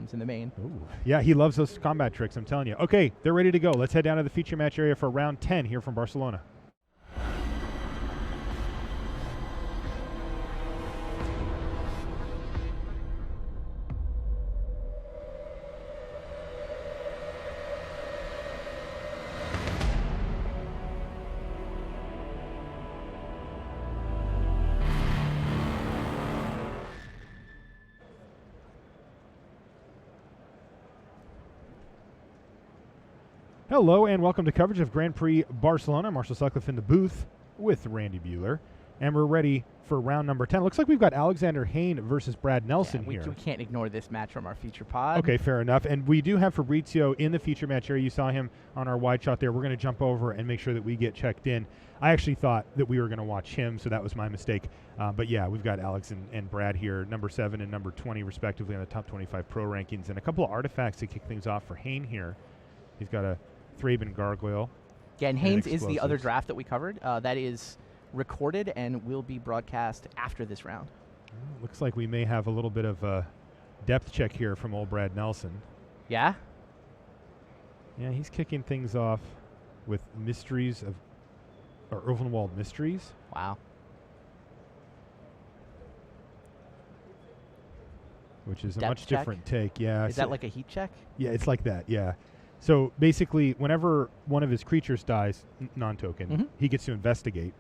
sometimes in the main. Ooh. Yeah, he loves those combat tricks, I'm telling you. Okay, they're ready to go. Let's head down to the feature match area for round 10 here from Barcelona. Hello and welcome to coverage of Grand Prix Barcelona. Marshall Sutcliffe in the booth with Randy Buehler. And we're ready for round number 10. Looks like we've got Alexander Hayne versus Brad Nelson here. We can't ignore this match from our feature pod. Okay, fair enough. And we do have Fabrizio in the feature match area. You saw him on our wide shot there. We're going to jump over and make sure that we get checked in. I actually thought that we were going to watch him, so that was my mistake. But yeah, we've got Alex and Brad here, number 7 and number 20 respectively on the top 25 pro rankings. And a couple of artifacts to kick things off for Hayne here. He's got a Thraben Gargoyle. Yeah, and Haynes is the other draft that we covered. That is recorded and will be broadcast after this round. Looks like we may have a little bit of a depth check here from old Brad Nelson. Yeah? Yeah, he's kicking things off with Mysteries of, or Irvinwald Mysteries. Wow. Which is a Depth much check? different take. Yeah. Is that like a heat check? Yeah, it's like that, yeah. So basically, whenever one of his creatures dies, non-token, he gets to investigate.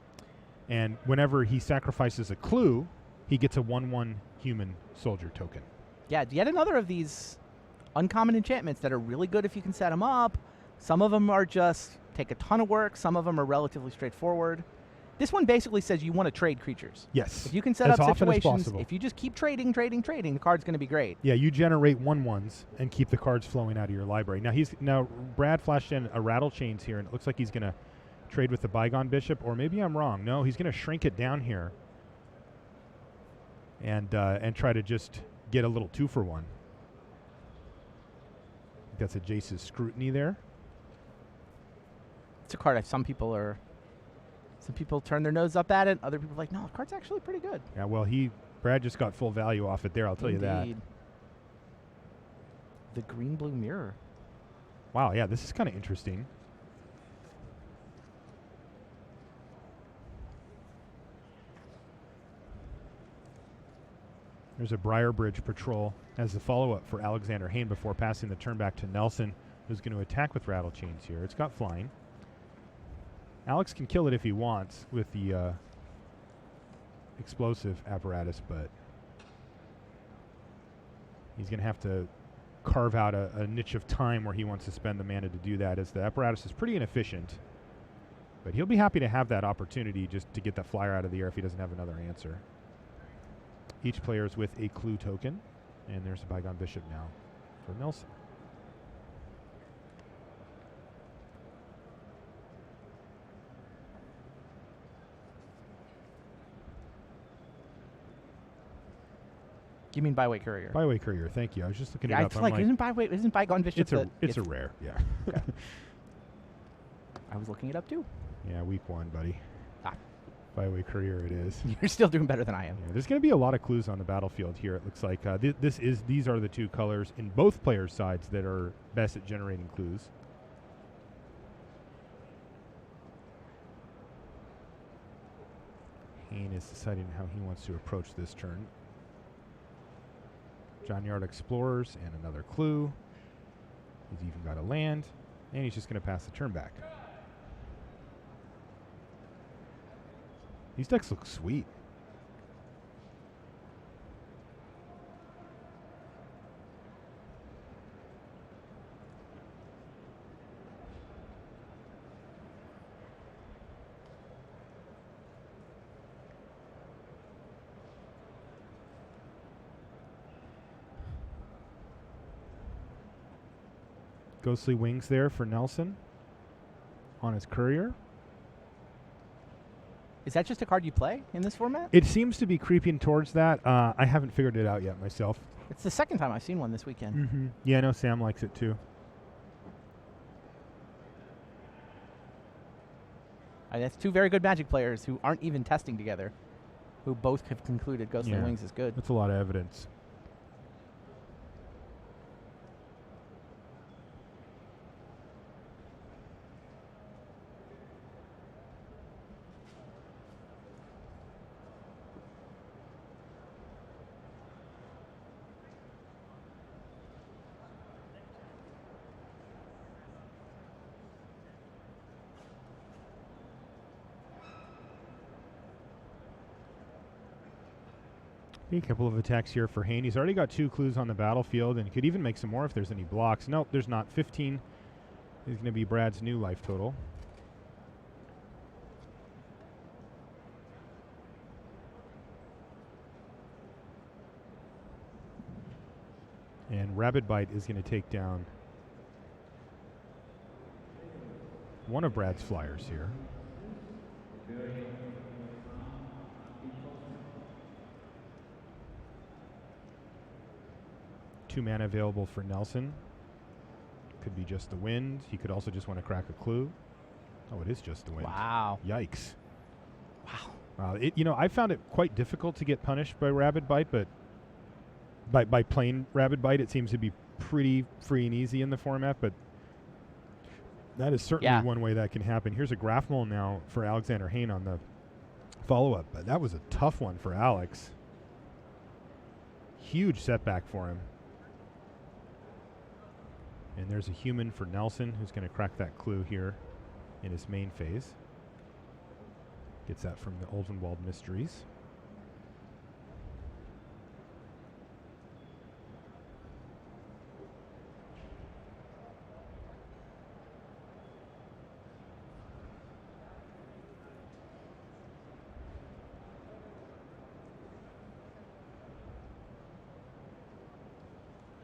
And whenever he sacrifices a clue, he gets a 1/1 human soldier token. Yeah, yet another of these uncommon enchantments that are really good if you can set them up. Some of them are just take a ton of work. Some of them are relatively straightforward. This one basically says you want to trade creatures. Yes. If you can set as up often as situations, possible. if you just keep trading, the card's going to be great. Yeah, you generate 1/1s and keep the cards flowing out of your library. Now Brad flashed in a Rattle Chains here, and it looks like he's going to trade with the Bygone Bishop, or maybe I'm wrong. No, he's going to shrink it down here and try to just get a little 2-for-1. That's a Jace's Scrutiny there. It's a card that some people turn their nose up at it. Other people are like, no, the card's actually pretty good. Yeah, well, Brad just got full value off it there, I'll tell you that. The green-blue mirror. Wow, yeah, this is kind of interesting. There's a Briarbridge Patrol as the follow-up for Alexander Hayne before passing the turn back to Nelson, who's going to attack with Rattle Chains here. It's got flying. Alex can kill it if he wants with the explosive apparatus, but he's going to have to carve out a niche of time where he wants to spend the mana to do that, as the apparatus is pretty inefficient. But he'll be happy to have that opportunity just to get that flyer out of the air if he doesn't have another answer. Each player is with a clue token, and there's a Bygone Bishop now for Nelson. You mean Byway Courier? Byway Courier, thank you. I was just looking it up. It's like, isn't Bygone Bishop? It's a rare, yeah. Okay. I was looking it up too. Yeah, week 1, buddy. Ah. Byway Courier it is. You're still doing better than I am. Yeah, there's going to be a lot of clues on the battlefield here. It looks like these are the 2 colors in both players' sides that are best at generating clues. Hayne is deciding how he wants to approach this turn. John Yard Explorers and another clue. He's even got a land, and he's just going to pass the turn back. These decks look sweet. Ghostly Wings there for Nelson on his Courier. Is that just a card you play in this format? It seems to be creeping towards that. I haven't figured it out yet myself. It's the second time I've seen one this weekend. Yeah, I know Sam likes it too. That's 2 very good Magic players who aren't even testing together, who both have concluded Ghostly Wings is good. That's a lot of evidence. A couple of attacks here for Hayne. He's already got 2 clues on the battlefield and could even make some more if there's any blocks. Nope, there's not. 15 is going to be Brad's new life total. And Rabbit Bite is going to take down one of Brad's flyers here. Two mana available for Nelson. Could be just the wind. He could also just want to crack a clue. Oh, it is just the wind. Wow. Yikes. Wow. I found it quite difficult to get punished by Rabbit Bite, but by plain Rabbit Bite, it seems to be pretty free and easy in the format, but that is certainly one way that can happen. Here's a Graph-Mole now for Alexander Hayne on the follow-up, but that was a tough one for Alex. Huge setback for him. And there's a human for Nelson who's going to crack that clue here in his main phase. Gets that from the Oldenwald Mysteries.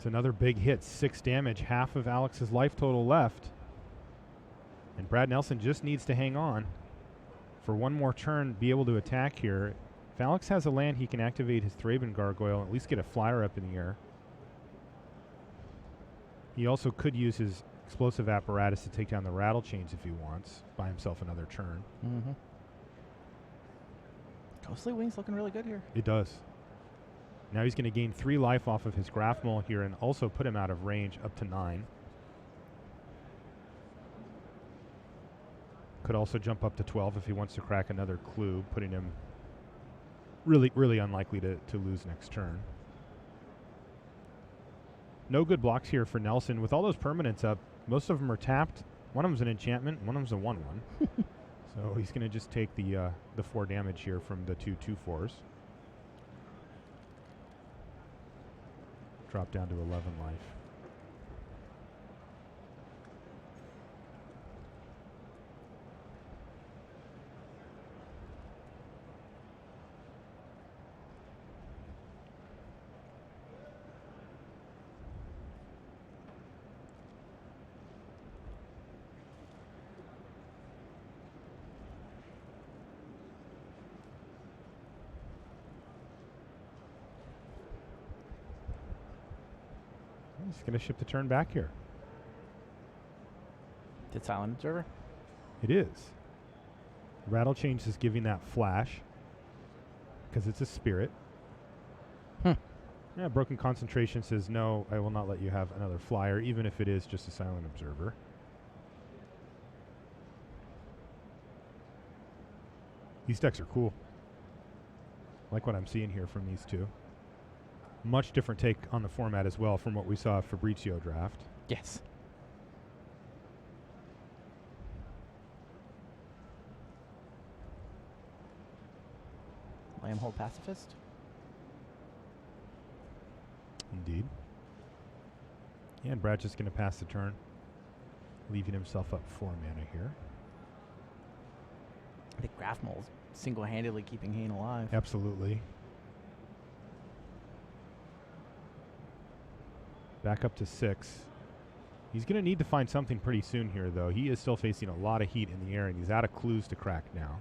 Another big hit, 6 damage, half of Alex's life total left. And Brad Nelson just needs to hang on for one more turn, be able to attack here. If Alex has a land, he can activate his Thraben Gargoyle and at least get a flyer up in the air. He also could use his explosive apparatus to take down the Rattle Chains if he wants, buy himself another turn. Mm-hmm. Ghostly Wings looking really good here. It does. Now he's going to gain 3 life off of his Graph-Mole here and also put him out of range up to 9. Could also jump up to 12 if he wants to crack another clue, putting him really, really unlikely to lose next turn. No good blocks here for Nelson. With all those permanents up, most of them are tapped. One of them's an enchantment, one of them's a 1/1. So he's going to just take the 4 damage here from the 2 2/4s. Drop down to 11 life. He's going to ship the turn back here. Did Silent Observer? It is. Rattle Chains is giving that flash because it's a spirit. Yeah, Broken Concentration says, no, I will not let you have another flyer, even if it is just a Silent Observer. These decks are cool. I like what I'm seeing here from these two. Much different take on the format as well from what we saw at Fabrizio draft. Yes. Lambhole Pacifist. Indeed. Yeah, and Brad's just going to pass the turn, leaving himself up 4 mana here. I think Graph-Mole's single-handedly keeping Hayne alive. Absolutely. Back up to 6. He's going to need to find something pretty soon here, though. He is still facing a lot of heat in the air, and he's out of clues to crack now.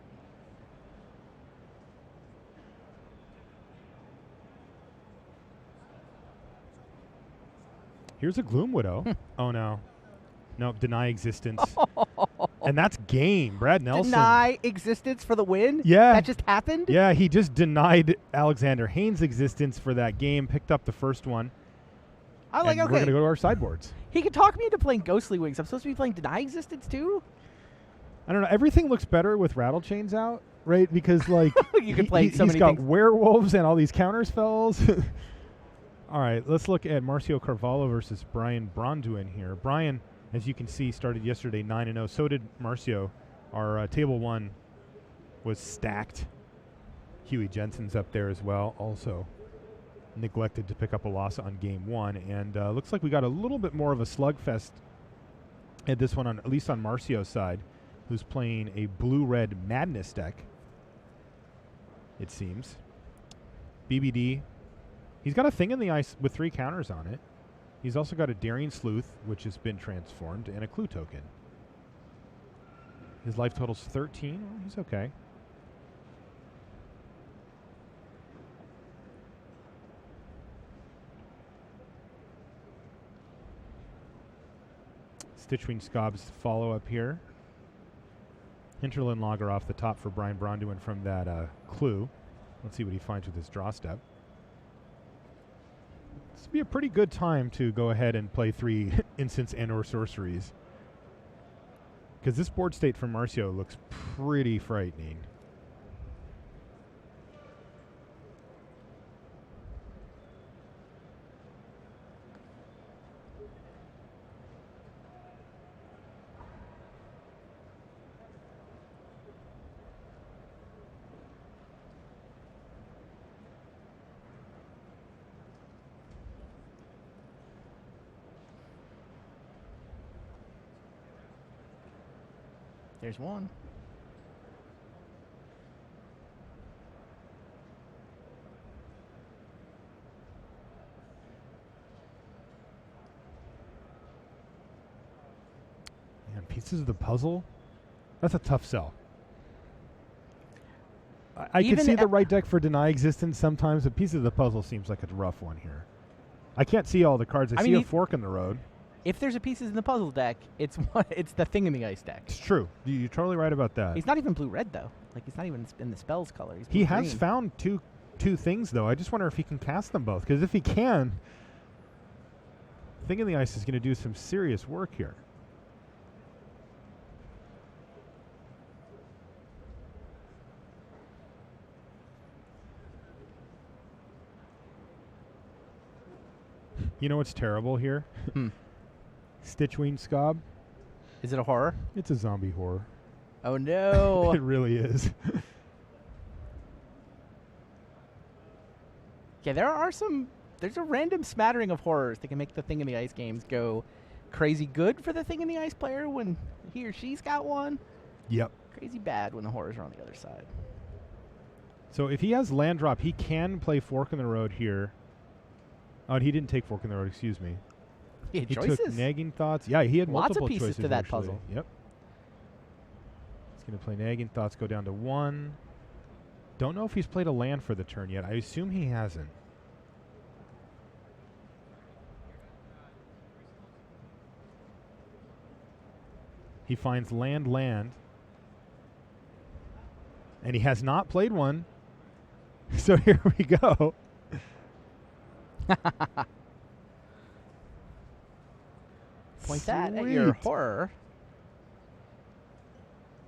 Here's a Gloom Widow. Oh, no. Nope, deny existence. And that's game. Brad Nelson. Deny existence for the win? Yeah. That just happened? Yeah, he just denied Alexander Hayne's existence for that game, picked up the first one. I'm like, and okay. We're going to go to our sideboards. He could talk me into playing Ghostly Wings. I'm supposed to be playing Deny Existence too? I don't know. Everything looks better with Rattle Chains out, right? Because, like, you can play so many he's got things. werewolves and all these counter spells. All right, let's look at Marcio Carvalho versus Brian Bronduin here. Brian, as you can see, started yesterday 9-0. So did Marcio. Our table one was stacked. Huey Jensen's up there as well, also neglected to pick up a loss on game 1, and looks like we got a little bit more of a slugfest at this one, at least on Marcio's side, who's playing a blue-red Madness deck, it seems. BBD, he's got a Thing in the Ice with 3 counters on it. He's also got a Daring Sleuth, which has been transformed, and a Clue token. His life total's 13. Well, he's okay. Stitchwing Scob's follow-up here. Hinterland Logger off the top for Brian Bronduin from that Clue. Let's see what he finds with his draw step. This would be a pretty good time to go ahead and play 3 instants and or sorceries, because this board state from Marcio looks pretty frightening. There's one. Man, Pieces of the Puzzle? That's a tough sell. I can see the right deck for Deny Existence sometimes, but Pieces of the Puzzle seems like a rough one here. I can't see all the cards. I see a fork in the road. If there's a Pieces in the Puzzle deck, it's the Thing in the Ice deck. It's true. You're totally right about that. He's not even blue-red, though. Like, he's not even in the spells color. He has found two things, though. I just wonder if he can cast them both, because if he can, Thing in the Ice is going to do some serious work here. You know what's terrible here? Stitchwing Scob. Is it a horror? It's a zombie horror. Oh, no. It really is. Yeah, there's a random smattering of horrors that can make the Thing in the Ice games go crazy good for the Thing in the Ice player when he or she's got one. Yep. Crazy bad when the horrors are on the other side. So if he has land drop, he can play Fork in the Road here. Oh, he didn't take Fork in the Road, excuse me. He had He choices. took Nagging Thoughts. Yeah, he had Lots of multiple pieces choices to that actually. puzzle. Yep. He's going to play Nagging Thoughts, go down to 1. Don't know if he's played a land for the turn yet. I assume he hasn't. He finds land. And he has not played one. So here we go. Point that at your horror.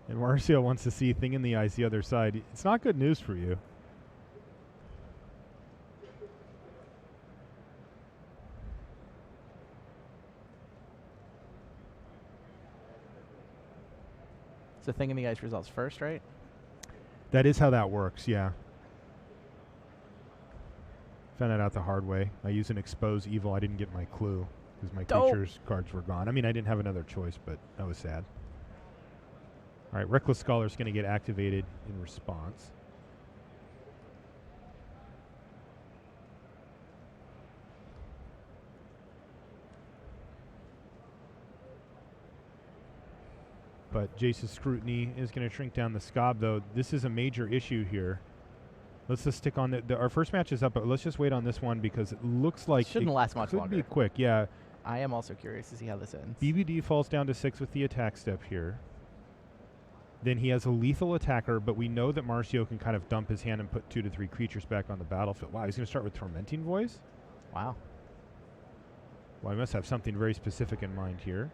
And Marcio wants to see Thing in the Ice the other side. It's not good news for you. So Thing in the Ice results first, right? That is how that works, yeah. Found that out the hard way. I used an Expose Evil. I didn't get my Clue because my creatures cards were gone. I mean, I didn't have another choice, but that was sad. All right, Reckless Scholar is going to get activated in response. But Jace's Scrutiny is going to shrink down the Scob, though. This is a major issue here. Let's just stick on our first match is up, but let's just wait on this one because it looks like shouldn't last much could longer. Be quick, yeah. I am also curious to see how this ends. BBD falls down to 6 with the attack step here. Then he has a lethal attacker, but we know that Marcio can kind of dump his hand and put 2 to 3 creatures back on the battlefield. Wow, he's going to start with Tormenting Voice? Wow. Well, he must have something very specific in mind here.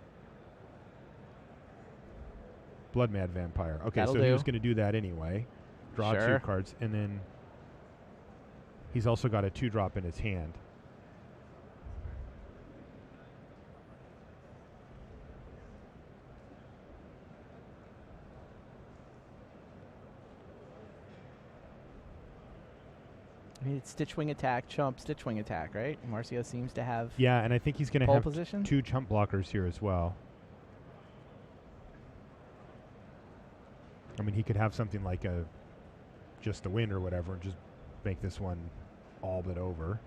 Blood Mad Vampire. Okay, That'll so do. he was going to do that anyway. Draw 2 cards, and then he's also got a 2-drop in his hand. I mean, it's stitch wing attack, chump, stitch wing attack, right? Marcio seems to have Yeah, and I think he's going to pole have position. 2 chump blockers here as well. I mean, he could have something like just a win or whatever and just make this one all but over.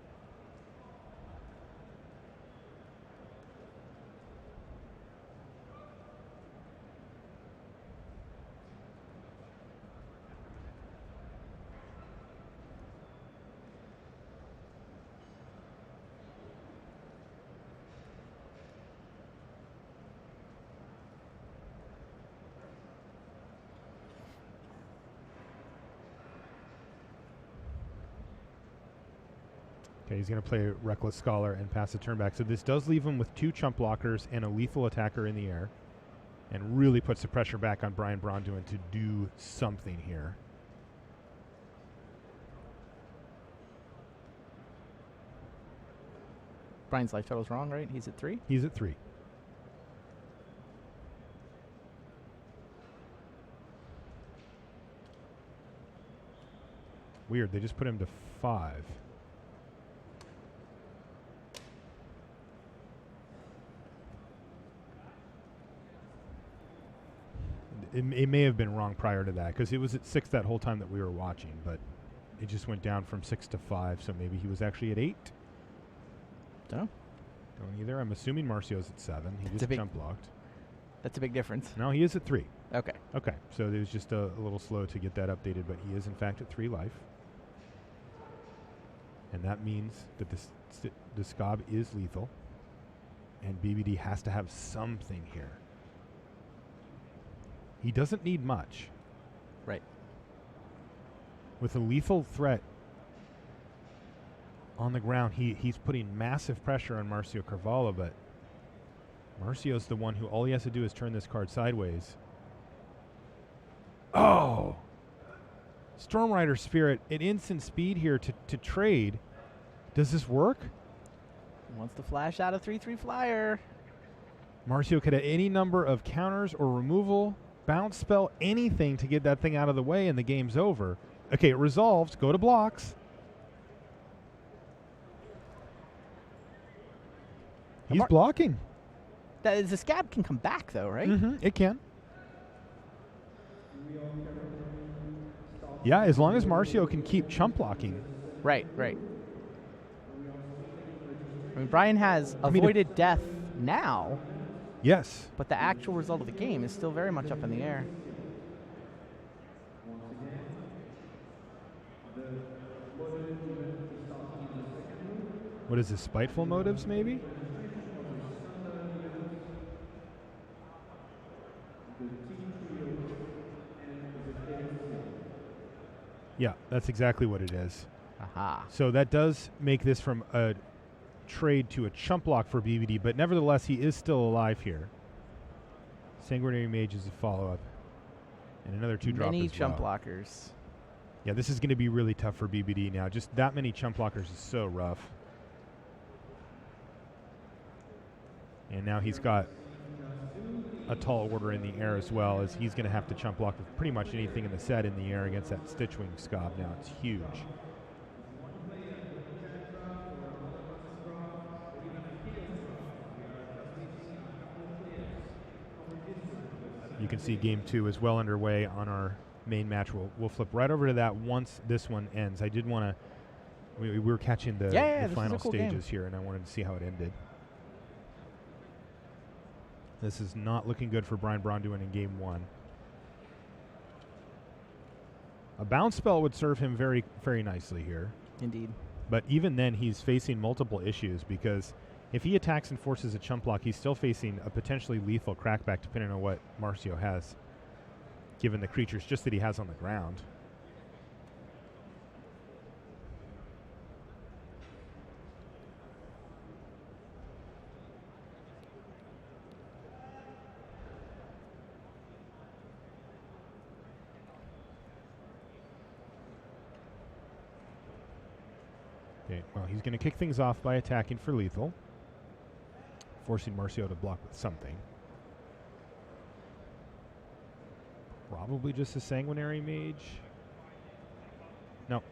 Okay, he's going to play Reckless Scholar and pass the turn back. So this does leave him with 2 chump blockers and a lethal attacker in the air, and really puts the pressure back on Brian Braunduin to do something here. Brian's life total's wrong, right? He's at 3? He's at 3. Weird, they just put him to 5. It may have been wrong prior to that, because it was at 6 that whole time that we were watching, but it just went down from 6 to 5, so maybe he was actually at 8. Don't either. I'm assuming Marcio's at 7. He That's just jump blocked. That's a big difference. No, he is at 3. Okay. Okay, so it was just a little slow to get that updated, but he is in fact at 3 life. And that means that the Scob is lethal, and BBD has to have something here. He doesn't need much. Right. With a lethal threat on the ground, he's putting massive pressure on Marcio Carvalho, but Marcio's the one who all he has to do is turn this card sideways. Oh! Storm Rider Spirit at instant speed here to trade. Does this work? Wants to flash out a 3/3 flyer. Marcio could have any number of counters or removal, bounce spell, anything to get that thing out of the way, and the game's over. Okay, it resolves. Go to blocks. He's blocking. The Scab can come back, though, right? Mm-hmm, it can. Yeah, as long as Marcio can keep chump blocking. Right. I mean, Brian has avoided death now. Yes. But the actual result of the game is still very much up in the air. What is this, spiteful motives, maybe? Yeah, that's exactly what it is. Aha. So that does make this from a trade to a chump block for BBD, but nevertheless, he is still alive here. Sanguinary Mage is a follow-up. And another 2-drop Many as chump well. blockers. Yeah, this is going to be really tough for BBD now. Just that many chump blockers is so rough. And now he's got a tall order in the air as well, as he's going to have to chump block with pretty much anything in the set in the air against that Stitchwing Scob. Now it's huge. You can see game 2 is well underway on our main match. We'll flip right over to that once this one ends. I did want to, we were catching the final cool stages game. here, and I wanted to see how it ended. This is not looking good for Brian Braunduin in game 1. A bounce spell would serve him very, very nicely here. Indeed. But even then, he's facing multiple issues, because if he attacks and forces a chump block, he's still facing a potentially lethal crackback, depending on what Marcio has, given the creatures just that he has on the ground. Okay, well, he's going to kick things off by attacking for lethal, forcing Marcio to block with something. Probably just a Sanguinary Mage. No.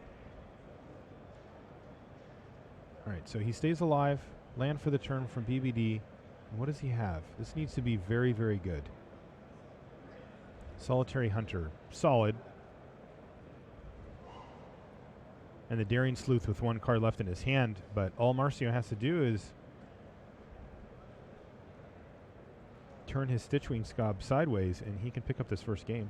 All right, so he stays alive. Land for the turn from BBD. And what does he have? This needs to be very, very good. Solitary Hunter. Solid. And the Daring Sleuth with 1 card left in his hand. But all Marcio has to do is turn his Stitchwing Scob sideways, and he can pick up this first game.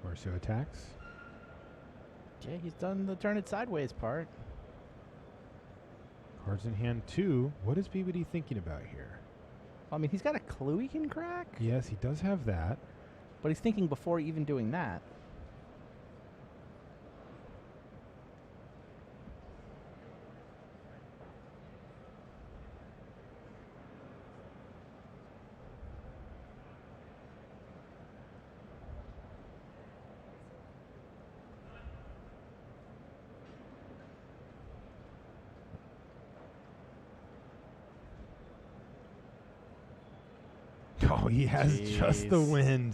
Marcio attacks. Yeah, he's done the turn it sideways part. Cards in hand 2. What is BBD thinking about here? I mean, he's got a clue he can crack. Yes, he does have that. But he's thinking before even doing that. Oh, he has just the wind.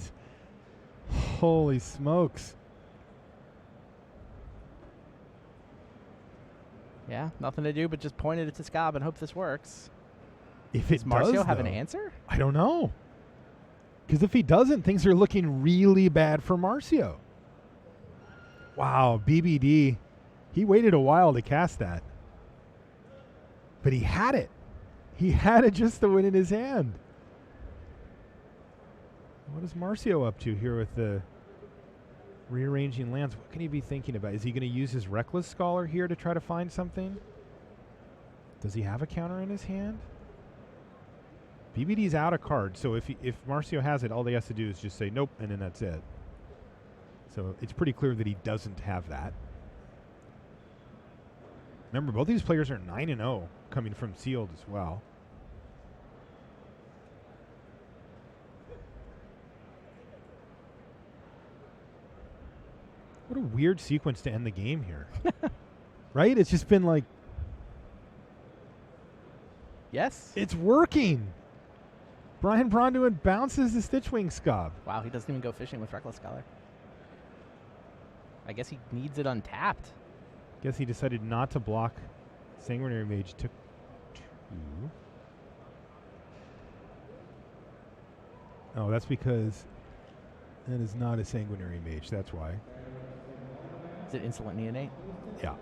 Holy smokes. Yeah, nothing to do but just point it at the Scob and hope this works. If it Does Marcio does, have an though, answer? I don't know. Because if he doesn't, things are looking really bad for Marcio. Wow, BBD. He waited a while to cast that. But he had it. He had it just to win in his hand. What is Marcio up to here with the rearranging lands? What can he be thinking about? Is he going to use his Reckless Scholar here to try to find something? Does he have a counter in his hand? BBD's out a card, so if Marcio has it, all he has to do is just say nope, and then that's it. So it's pretty clear that he doesn't have that. Remember, both these players are 9-0 coming from sealed as well. What a weird sequence to end the game here. Right? It's just been like... Yes. It's working. Brian Bronduin bounces the Stitchwing Scob. Wow, he doesn't even go fishing with Reckless Scholar. I guess he needs it untapped. Guess he decided not to block Sanguinary Mage. Took 2. Oh, that's because that is not a Sanguinary Mage. That's why. Is it Insolent Neonate? Yeah.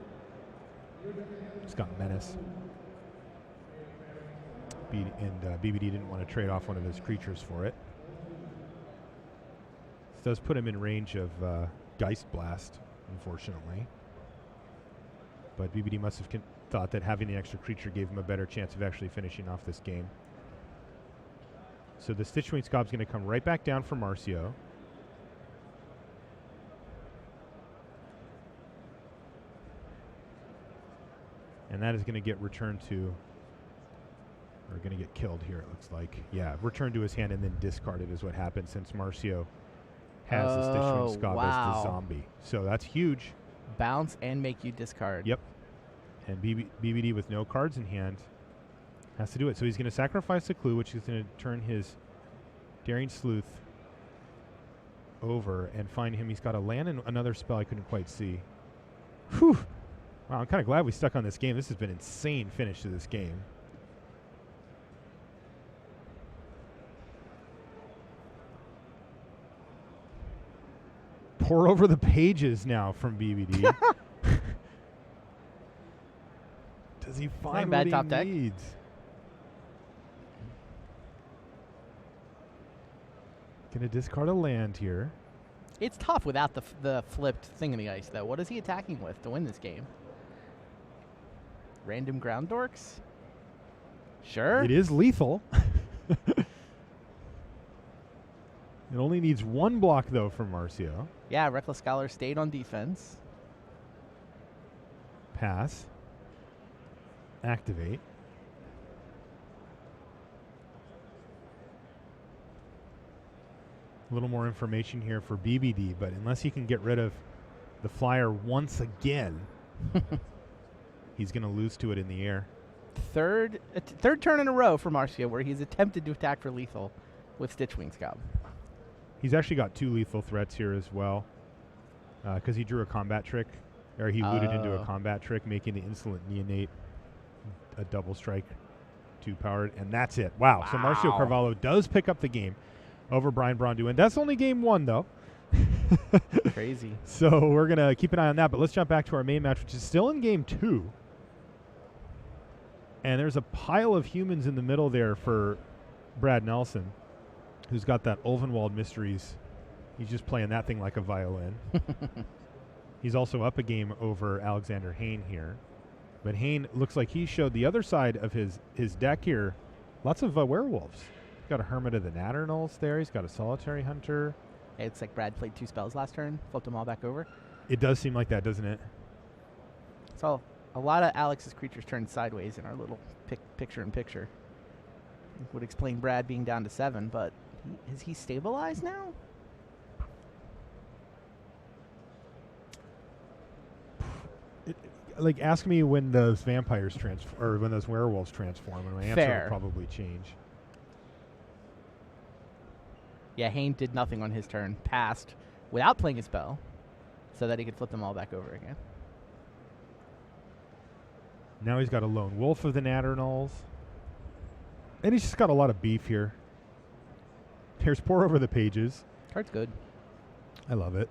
It's got Menace. BBD didn't want to trade off one of his creatures for it. This does put him in range of Geist Blast, unfortunately. But BBD must have thought that having the extra creature gave him a better chance of actually finishing off this game. So the Stitchwing Scob's going to come right back down for Marcio. And that is going to get returned to, or going to get killed here, it looks like. Yeah, returned to his hand and then discarded is what happened since Marcio has the Stitchwing Scob as the zombie. So that's huge. Bounce and make you discard. Yep. And BBD with no cards in hand has to do it. So he's going to sacrifice the clue, which is going to turn his Daring Sleuth over and find him. He's got a land and another spell I couldn't quite see. Whew. Wow, I'm kind of glad we stuck on this game. This has been an insane finish to this game. Pour over the pages now from BBD. Does he find what he needs? Gonna discard a land here. It's tough without the flipped thing in the ice, though. What is he attacking with to win this game? Random ground dorks? Sure. It is lethal. It only needs 1 block, though, from Marcio. Yeah, Reckless Scholar stayed on defense. Pass. Activate. A little more information here for BBD, but unless he can get rid of the flyer once again, he's going to lose to it in the air. Third turn in a row for Marcio where he's attempted to attack for lethal with Stitchwing Scout. He's actually got 2 lethal threats here as well, because he drew a combat trick, or he looted into a combat trick, making the Insolent Neonate a double strike 2-powered, and that's it. Wow. So Marcio Carvalho does pick up the game over Brian Braun-Duin. That's only game 1, though. Crazy. So we're going to keep an eye on that, but let's jump back to our main match, which is still in game 2. And there's a pile of humans in the middle there for Brad Nelson, who's got that Ulvenwald Mysteries. He's just playing that thing like a violin. He's also up a game over Alexander Hain here. But Hain looks like he showed the other side of his deck here. Lots of werewolves. He's got a Hermit of the Natternals there. He's got a Solitary Hunter. Hey, it's like Brad played 2 spells last turn, flipped them all back over. It does seem like that, doesn't it? So a lot of Alex's creatures turned sideways in our little picture-in-picture. Would explain Brad being down to 7, but is he stabilized now? Like, ask me when those vampires or when those werewolves transform, and my answer will probably change. Yeah, Hain did nothing on his turn, passed without playing a spell, so that he could flip them all back over again. Now he's got a Lone Wolf of the Natternals. And he's just got a lot of beef here. Here's Pour Over the Pages. Card's good. I love it.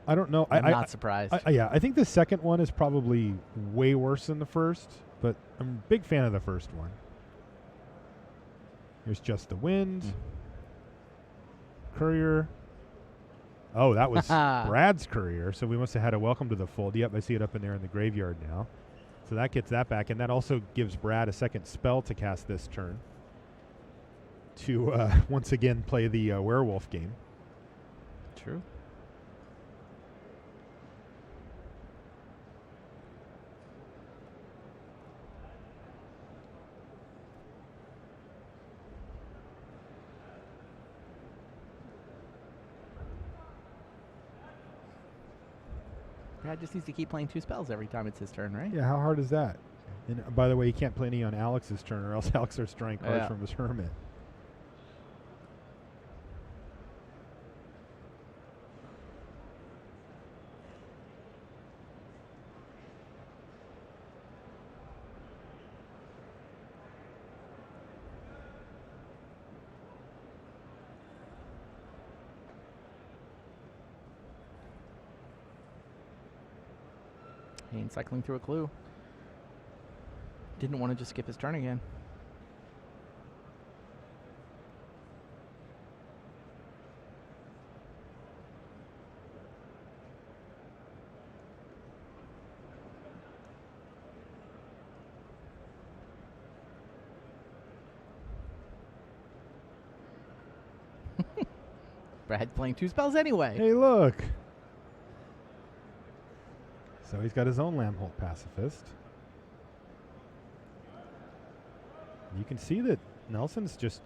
I don't know. I'm not surprised. I think the second one is probably way worse than the first, but I'm a big fan of the first one. Here's Just the Wind. Courier. Oh, that was Brad's Courier, so we must have had a Welcome to the Fold. Yep, I see it up in there in the graveyard now. So that gets that back, and that also gives Brad a second spell to cast this turn to once again play the werewolf game. True. Brad just needs to keep playing 2 spells every time it's his turn, right? Yeah, how hard is that? And by the way, you can't play any on Alex's turn, or else Alex starts drawing cards from his Hermit. Hain cycling through a clue. Didn't want to just skip his turn again. Brad playing 2 spells anyway. Hey, look. So he's got his own Lambholt Pacifist. You can see that Nelson's just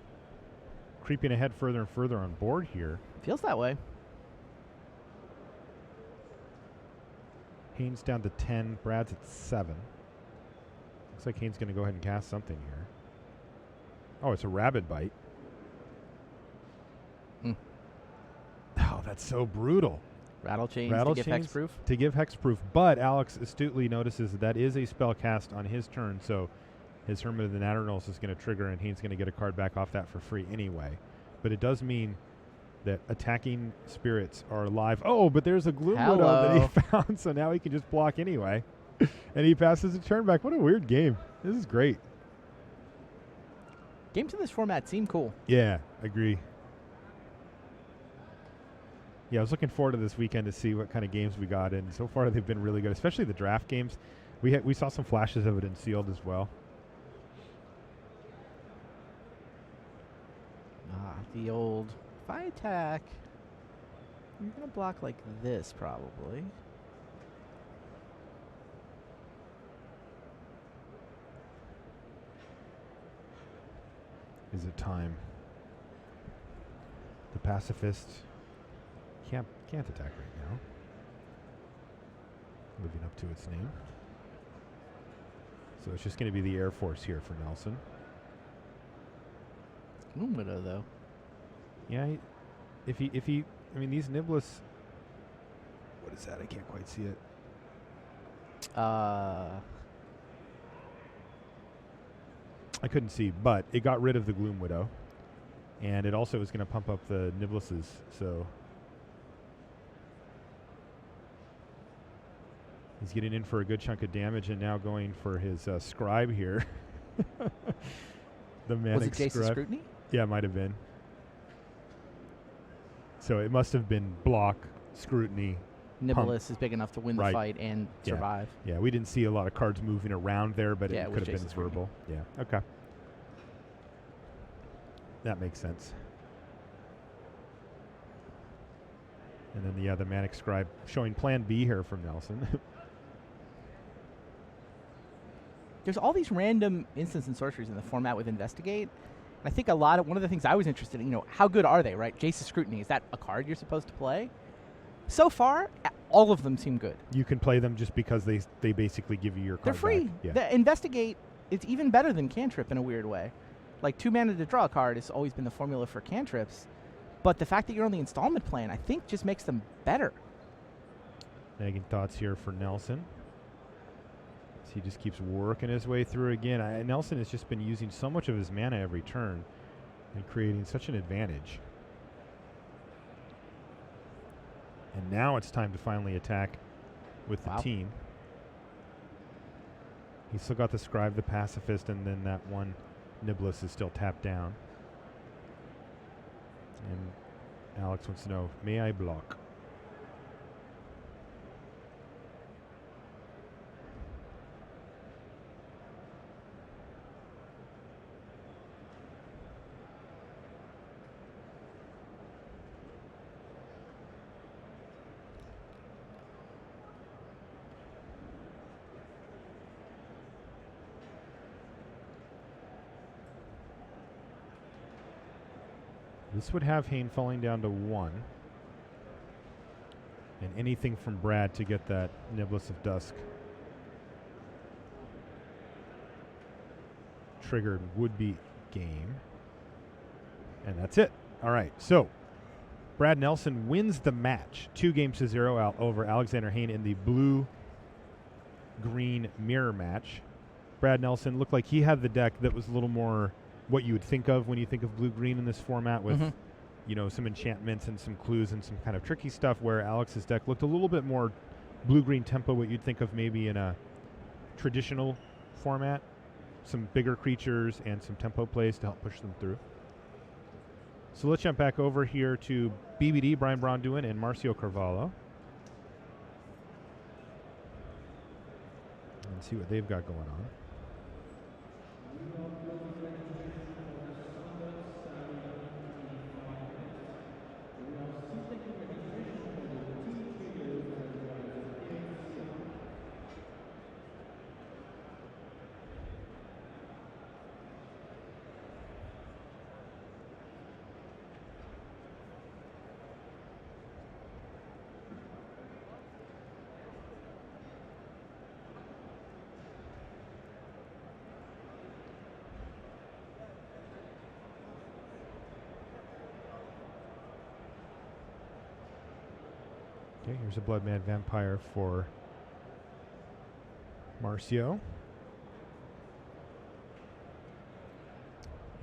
creeping ahead further and further on board here. Feels that way. Hain's down to 10. Brad's at 7. Looks like Hain's going to go ahead and cast something here. Oh, it's a Rabid Bite. Oh, that's so brutal. Rattle Chains to give hexproof? To give hexproof, but Alex astutely notices that is a spell cast on his turn, so his Hermit of the Natternals is going to trigger, and Hain's going to get a card back off that for free anyway. But it does mean that attacking spirits are alive. Oh, but there's a Gloom Widow that he found, so now he can just block anyway. And he passes a turn back. What a weird game. This is great. Games in this format seem cool. Yeah, agree. Yeah, I was looking forward to this weekend to see what kind of games we got, and so far they've been really good, especially the draft games. We saw some flashes of it in Sealed as well. The old, if I attack, you're going to block like this probably. Is it time? The pacifist can't attack right now. Living up to its name. So it's just going to be the Air Force here for Nelson. Gloom Widow, though. Yeah, if he, I mean, these Niblis. What is that? I can't quite see it. I couldn't see, but it got rid of the Gloom Widow, and it also is going to pump up the Niblises. So he's getting in for a good chunk of damage, and now going for his scribe here. The manic Was it Jason scribe. Scrutiny? Yeah, it might have been. So it must have been block, scrutiny. Nibilis is big enough to win the fight and survive. Yeah, we didn't see a lot of cards moving around there, but it could have been verbal. Scrutiny. Yeah, okay. That makes sense. And then, the Manic Scribe showing plan B here from Nelson. There's all these random instants and sorceries in the format with Investigate. And I think one of the things I was interested in, how good are they, right? Jace's Scrutiny, is that a card you're supposed to play? So far, all of them seem good. You can play them just because they basically give you your card. They're free. Back. Yeah. The Investigate, it's even better than Cantrip in a weird way. Like 2 mana to draw a card has always been the formula for cantrips. But the fact that you're on the installment plan, I think, just makes them better. Nagging thoughts here for Nelson. So he just keeps working his way through again. Nelson has just been using so much of his mana every turn and creating such an advantage. And now it's time to finally attack with the team. He's still got the Scribe, the Pacifist, and then that one Niblis is still tapped down. And Alex wants to know, may I block? This would have Hane falling down to 1. And anything from Brad to get that Niblis of Dusk triggered would be game. And that's it. All right. So Brad Nelson wins the match 2-0 over Alexander Hane in the blue-green mirror match. Brad Nelson looked like he had the deck that was a little more what you would think of when you think of blue-green in this format with, some enchantments and some clues and some kind of tricky stuff, where Alex's deck looked a little bit more blue-green tempo, what you'd think of maybe in a traditional format. Some bigger creatures and some tempo plays to help push them through. So let's jump back over here to BBD, Brian Braunduin, and Marcio Carvalho. And see what they've got going on. Okay, here's a Blood Mad Vampire for Marcio.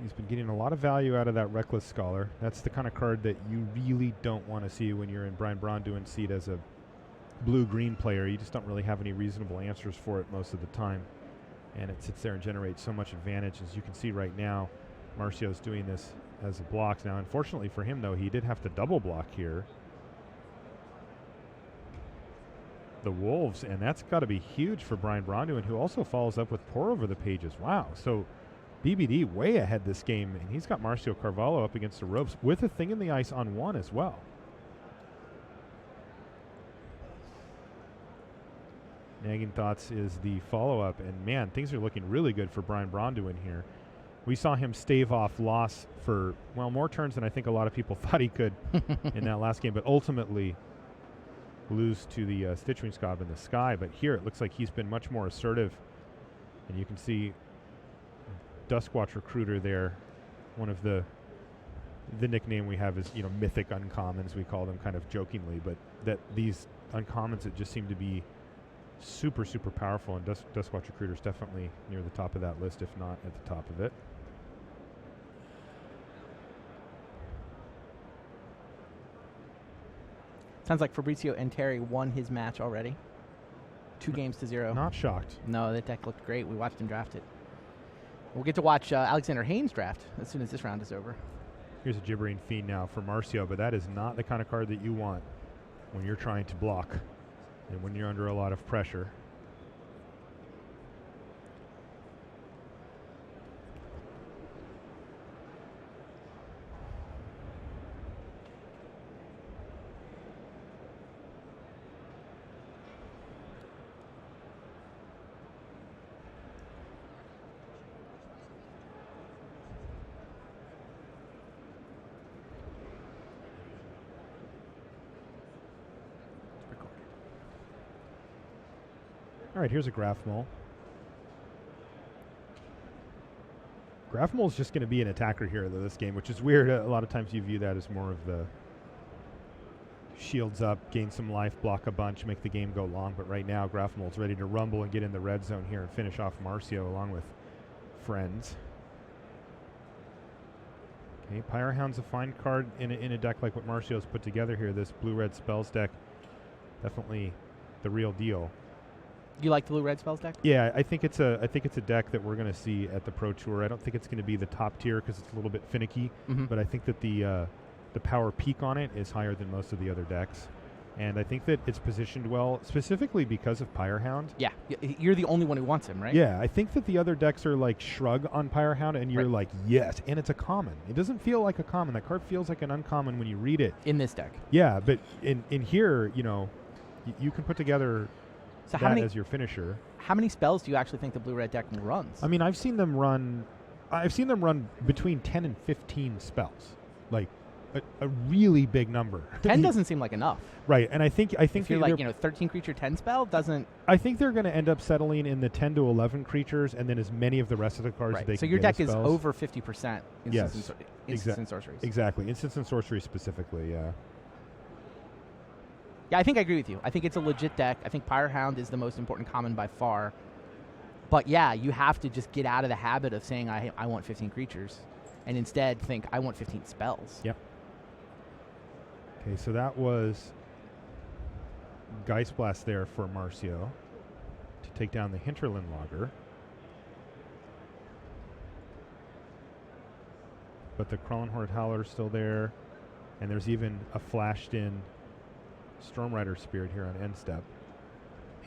He's been getting a lot of value out of that Reckless Scholar. That's the kind of card that you really don't want to see when you're in Brian Braunduin's seat as a blue-green player. You just don't really have any reasonable answers for it most of the time. And it sits there and generates so much advantage. As you can see right now, Marcio's doing this as a block. Now, unfortunately for him, though, he did have to double block here. The Wolves, and that's got to be huge for Brian Braunduin, who also follows up with Pour Over the Pages. Wow. So BBD way ahead this game, and he's got Marcio Carvalho up against the ropes with a Thing in the Ice on 1 as well. Nagging Thoughts is the follow-up, and man, things are looking really good for Brian Braunduin here. We saw him stave off loss for, well, more turns than I think a lot of people thought he could in that last game, but ultimately lose to the Stitchwing Scob in the sky. But here it looks like he's been much more assertive, and you can see Duskwatch Recruiter there. One of the nickname we have is, mythic uncommons, we call them kind of jokingly, but that these uncommons that just seem to be super, super powerful, and Duskwatch Recruiter is definitely near the top of that list, if not at the top of it. Sounds like Fabrizio and Terry won his match already. 2-0. Not shocked. No, that deck looked great. We watched him draft it. We'll get to watch Alexander Haynes draft as soon as this round is over. Here's a Gibbering Fiend now for Marcio, but that is not the kind of card that you want when you're trying to block and when you're under a lot of pressure. All right, here's a Graph Mole. Graph Mole is just going to be an attacker here, though, this game, which is weird. A lot of times you view that as more of the shields up, gain some life, block a bunch, make the game go long. But right now, Graph Mole's ready to rumble and get in the red zone here and finish off Marcio along with friends. Okay, Pyrohound's a fine card in a deck like what Marcio's put together here. This blue-red spells deck, definitely the real deal. You like the blue-red spells deck? Yeah, I think it's a deck that we're going to see at the Pro Tour. I don't think it's going to be the top tier because it's a little bit finicky, but I think that the power peak on it is higher than most of the other decks, and I think that it's positioned well, specifically because of Pyrohound. Yeah, you're the only one who wants him, right? Yeah, I think that the other decks are like shrug on Pyrohound, and you're like, yes, and it's a common. It doesn't feel like a common. That card feels like an uncommon when you read it. In this deck. Yeah, but in here, you can put together so that as your finisher. How many spells do you actually think the blue-red deck runs? I mean, I've seen them run between 10 and 15 spells, like a really big number. 10 doesn't seem like enough. Right, and I think if you're like 13 creature 10 spell doesn't. I think they're going to end up settling in the 10 to 11 creatures, and then as many of the rest of the cards right. they so can your get deck is over 50%. Yes, instants and sorceries. Exactly, instants and sorceries specifically. Yeah. Yeah, I think I agree with you. I think it's a legit deck. I think Pyrohound is the most important common by far. But yeah, you have to just get out of the habit of saying I want 15 creatures, and instead think I want 15 spells. Yep. Okay, so that was Geist Blast there for Marcio to take down the Hinterland Logger. But the Crawlinhorde Howler is still there, and there's even a flashed-in Stormrider Spirit here on end step,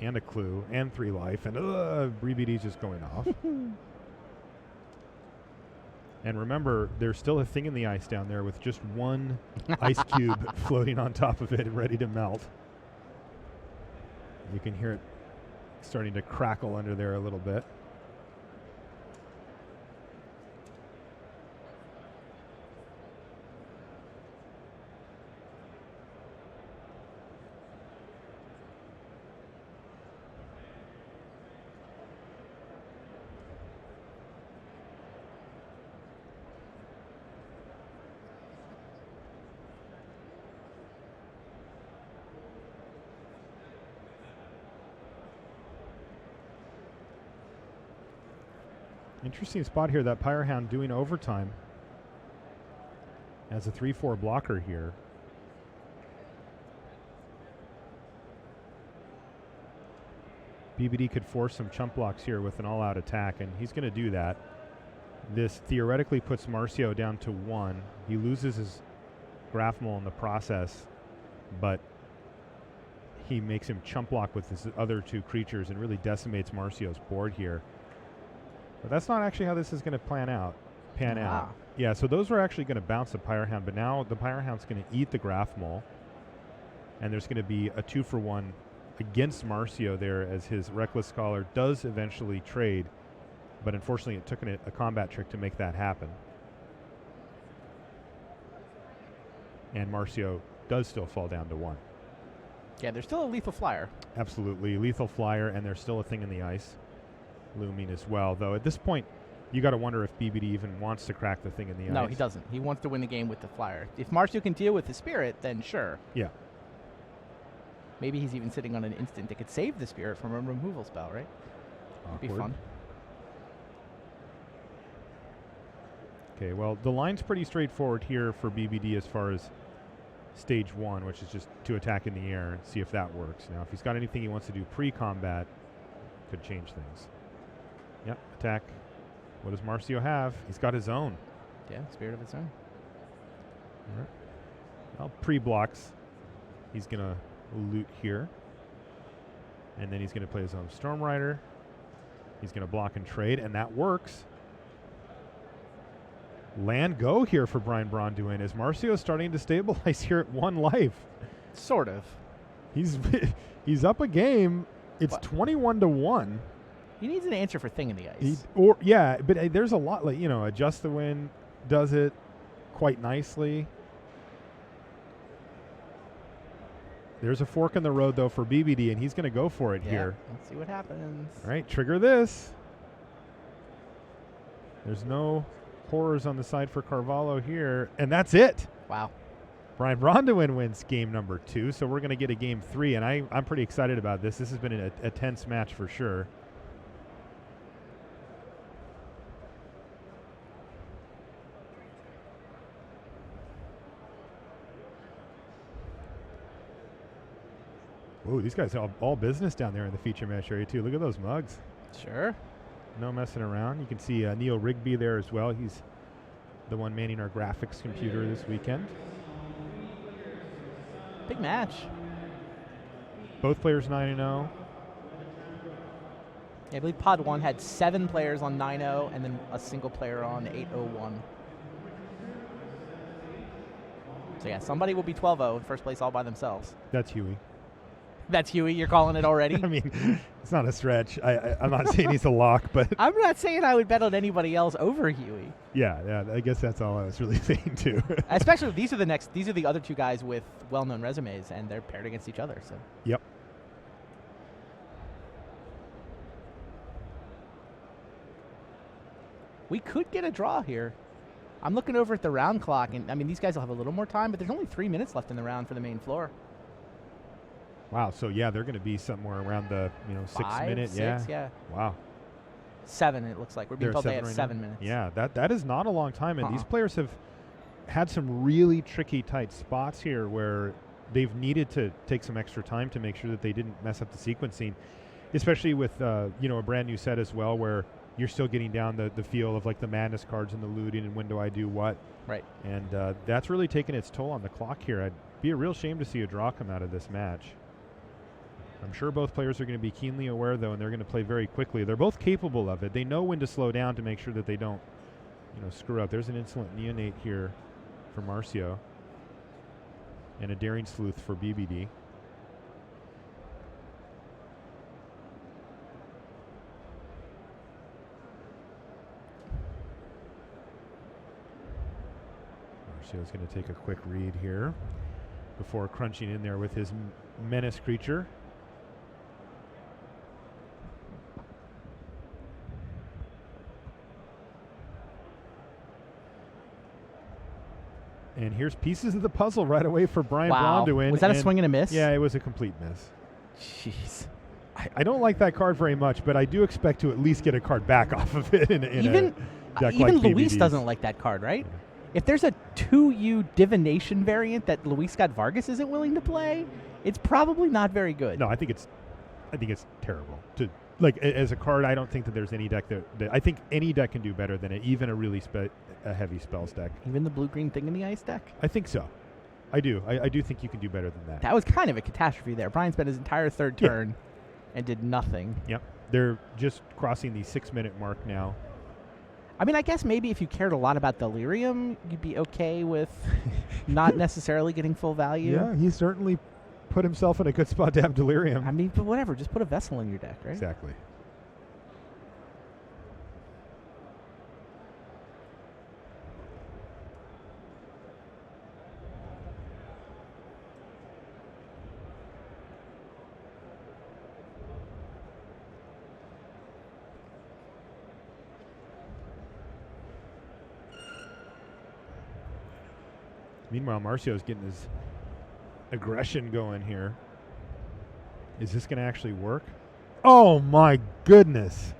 and a Clue, and 3 life, and BBD's just going off. And remember, there's still a thing in the ice down there with just one ice cube floating on top of it and ready to melt. You can hear it starting to crackle under there a little bit. Interesting spot here, that Pyrohound doing overtime as a 3/4 blocker here. BBD could force some chump blocks here with an all-out attack, and he's going to do that. This theoretically puts Marcio down to 1. He loses his Graph Mole in the process, but he makes him chump block with his other 2 creatures and really decimates Marcio's board here. But that's not actually how this is going to pan out. Yeah, so those were actually going to bounce the Pyrohound, but now the Pyrohound's going to eat the Graph Mole, and there's going to be a 2-for-1 against Marcio there as his Reckless Scholar does eventually trade But unfortunately, it took a combat trick to make that happen. And Marcio does still fall down to 1. Yeah, there's still a lethal flyer. Absolutely. Lethal flyer, and there's still a thing in the ice looming as well. Though at this point, you got to wonder if BBD even wants to crack the thing in the ice. No, he doesn't. He wants to win the game with the flyer. If Marcio can deal with the spirit, then sure. Yeah. Maybe he's even sitting on an instant that could save the spirit from a removal spell, right? Awkward. Be fun. Okay, well, the line's pretty straightforward here for BBD as far as stage 1, which is just to attack in the air and see if that works. Now, if he's got anything he wants to do pre-combat, could change things. Yep, attack. What does Marcio have? He's got his own. Yeah, spirit of its own. All right. Well, pre-blocks. He's going to loot here. And then he's going to play his own Storm Rider. He's going to block and trade, and that works. Land go here for Brian Braunduin as Marcio starting to stabilize here at 1 life. Sort of. He's up a game. It's What? 21 to 1. He needs an answer for Thing in the Ice. But there's a lot like Adjust the Wind does it quite nicely. There's a fork in the road though for BBD, and he's going to go for it here. Let's see what happens. All right, trigger this. There's no horrors on the side for Carvalho here, and that's it. Wow. Brian Braunduin wins game number 2, so we're going to get a game 3, and I'm pretty excited about this. This has been a tense match for sure. Whoa, these guys are all business down there in the feature match area too. Look at those mugs. Sure. No messing around. You can see Neil Rigby there as well. He's the one manning our graphics computer this weekend. Big match. Both players 9-0. Yeah, I believe Pod 1 had 7 players on 9-0 and then a single player on 8-0-1. So yeah, somebody will be 12-0 in first place all by themselves. That's Huey. That's Huey, you're calling it already? I mean, it's not a stretch. I'm not saying he's a lock, but I'm not saying I would bet on anybody else over Huey. Yeah, I guess that's all I was really saying too. Especially these are the other 2 guys with well-known resumes, and they're paired against each other. So Yep. we could get a draw here. I'm looking over at the round clock, and I mean these guys will have a little more time, but there's only 3 minutes left in the round for the main floor. Wow, so yeah, they're going to be somewhere around the 6 minute. 6, yeah. Wow. 7, it looks like. We're being They're told they 7 have right 7 now? minutes. Yeah, that is not a long time, and these players have had some really tricky, tight spots here where they've needed to take some extra time to make sure that they didn't mess up the sequencing, especially with a brand new set as well, where you're still getting down the feel of like the madness cards and the looting and when do I do what. Right. And that's really taken its toll on the clock here. It'd be a real shame to see a draw come out of this match. I'm sure both players are going to be keenly aware, though, and they're going to play very quickly. They're both capable of it. They know when to slow down to make sure that they don't, screw up. There's an insolent neonate here for Marcio, and a daring sleuth for BBD. Marcio's going to take a quick read here before crunching in there with his menace creature. And here's pieces of the puzzle right away for Brian Braunduin. Was that a swing and a miss? Yeah, it was a complete miss. Jeez. I don't like that card very much, but I do expect to at least get a card back off of it. Even Luis doesn't like that card, right? Yeah. If there's a 2U divination variant that Luis Scott Vargas isn't willing to play, it's probably not very good. No, I think it's terrible. As a card, I don't think that there's any deck that I think any deck can do better than it, even a really a heavy spells deck. Even the blue-green Thing in the Ice deck? I think so. I do. I do think you can do better than that. That was kind of a catastrophe there. Brian spent his entire third turn and did nothing. Yep. They're just crossing the 6-minute mark now. I mean, I guess maybe if you cared a lot about Delirium, you'd be okay with not necessarily getting full value. Yeah, he certainly put himself in a good spot to have Delirium. I mean, but whatever. Just put a Vessel in your deck, right? Exactly. Meanwhile, Marcio's getting his aggression going here. Is this going to actually work? Oh, my goodness.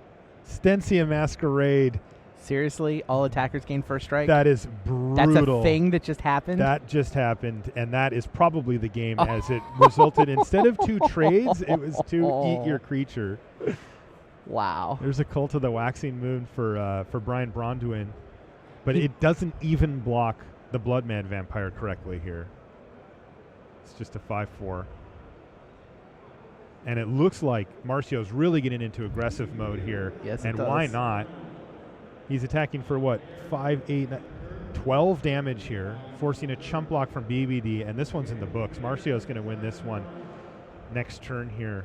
Stencia Masquerade. Seriously, all attackers gain first strike? That is brutal. That's a thing that just happened? That just happened, and that is probably the game as it resulted. Instead of 2 trades, it was 2 eat your creature. Wow. There's a Cult of the Waxing Moon for Brian Bronduin, but it doesn't even block the Bloodmad Vampire correctly here. It's just a 5/4. And it looks like Marcio's really getting into aggressive mode here. Yes, and it does. Why not? He's attacking for what? 5, 8, 12 damage here, forcing a chump block from BBD, and this one's in the books. Marcio's going to win this one next turn here.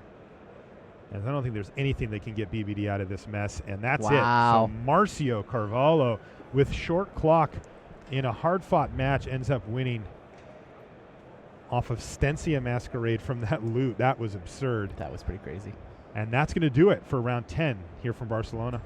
And I don't think there's anything that can get BBD out of this mess, and that's it. So Marcio Carvalho, with short clock in a hard-fought match, ends up winning off of Stencia Masquerade from that loot. That was absurd. That was pretty crazy. And that's going to do it for round 10 here from Barcelona.